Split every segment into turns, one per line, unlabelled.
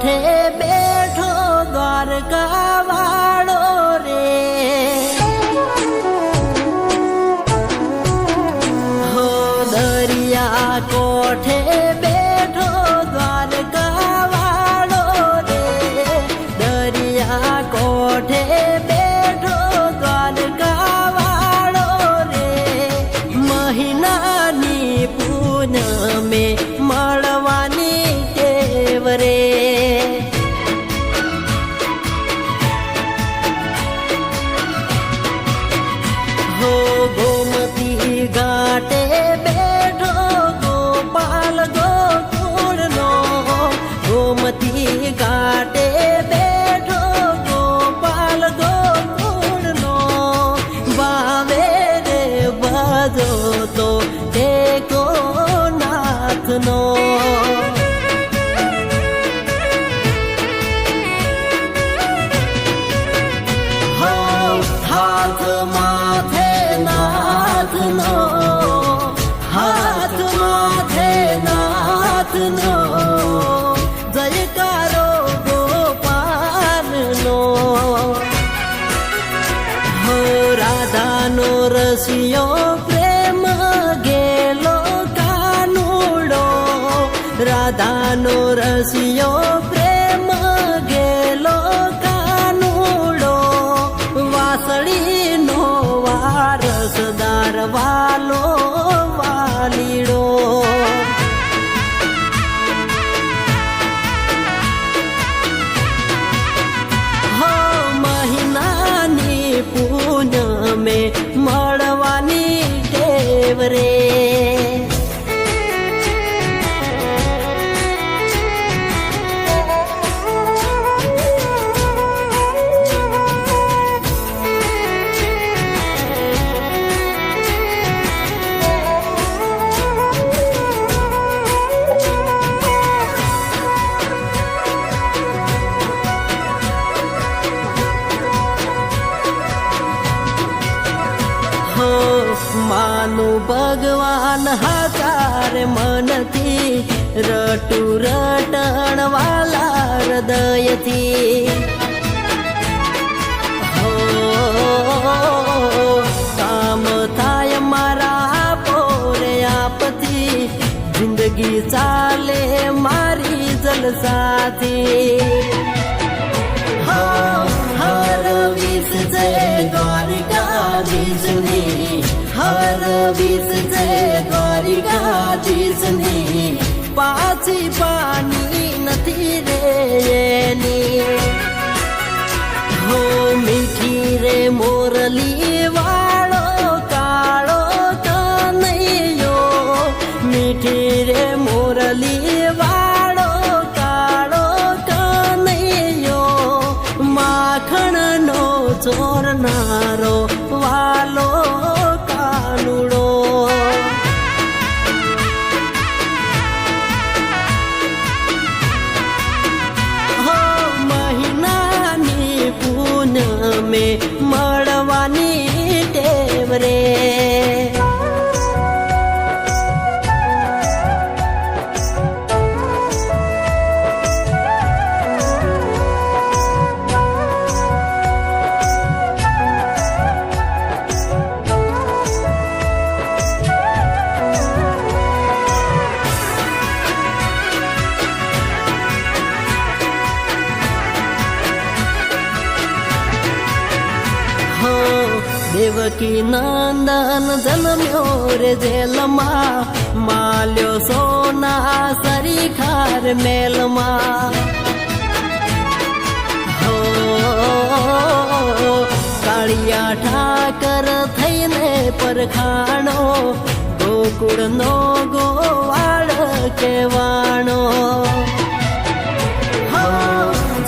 કોઠે બેઠો દ્વારકા વાળો રે, હો દરિયા કોઠે બેઠો દ્વારકા વાળો રે, દરિયા કોઠે બેઠો દ્વારકા વાળો રે, મહિનાની પૂનમે મળવાની ટેવ રે, હો ગોમતી ઘાટે બેઠો ગોપાલ ગોકુળનો, ગોમતી ઘાટે બેઠો ગોપાલ ગોકુળનો, વાવે રે ભજો તો ટેકો નાથનો, હાથ માથે નાથનો, હાથ માથે નાથનો, જયકારો ગોપાલનો, હો રાધાનો રસિયો પ્રેમ ગેલો કાનુડો, રાધાનો રસિયો પ્રેમ ગેલો કાનુડો, વાસળીનો વારસદાર વાલો વાલીડો, હો મહિનાની પૂનમે મળવાની ટેવ રે, માનું ભગવાન હાકાર મનથી, રટુ રટણ વાલા હૃદયથી, હો કામ થાય મારા પોરે આપથી, જિંદગી ચાલે મારી જલસાથી, હો હર વિસ જય દ્વારકાધીશની, હર વિસ જય દ્વારકાધીશની, પાછી પાની નથી રે એની, હો મીઠી રે મોરલી વાળો કાળો કનૈયો, મીઠી રે મોરલી વાળો કાળો કનૈયો, માખણનો ચોરનારો વાલો કાનુડો, હો મહિનાની પૂનમે મળવાની ટેવ રે, દેવકી નંદન જન્મ્યો રે જેલમાં, માલ્યો સોના સરીખાર મેલમાં, હો કાળિયા ઠાકર થઈને પરખાણો, ગોકુળનો ગોવાળ કેવાણો, હો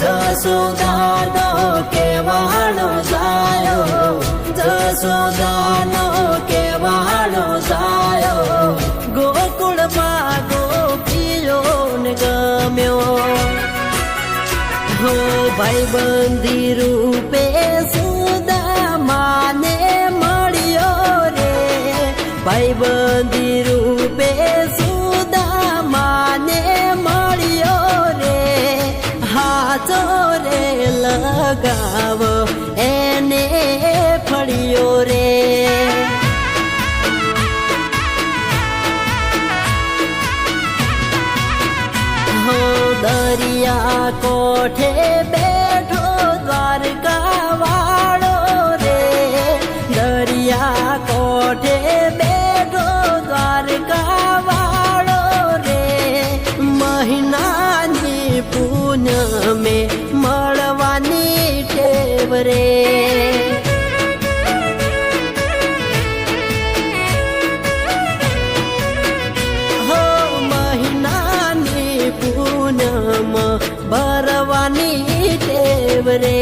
જશોદાનો કેવાણો જાયો, જશોદાનો કેવાળો જાયો, ગોકુળમાં ગોપીઓને ગમ્યો, હો ભાઈબંધી રૂપે સુદામાને મળ્યો રે, ભાઈબંધી રૂપે સુદામાને મળ્યો રે, ગાવ એને ફળ્યો રે હો દરિયા કોઠે બેઠો દ્વારકા વાળો રે દરિયા કોઠે બેઠો દ્વારકા વાળો રે મહિનાની પૂનમે મળવાની ટેવ રે હો મહિનાની પૂનમ ભરવાની ટેવ રે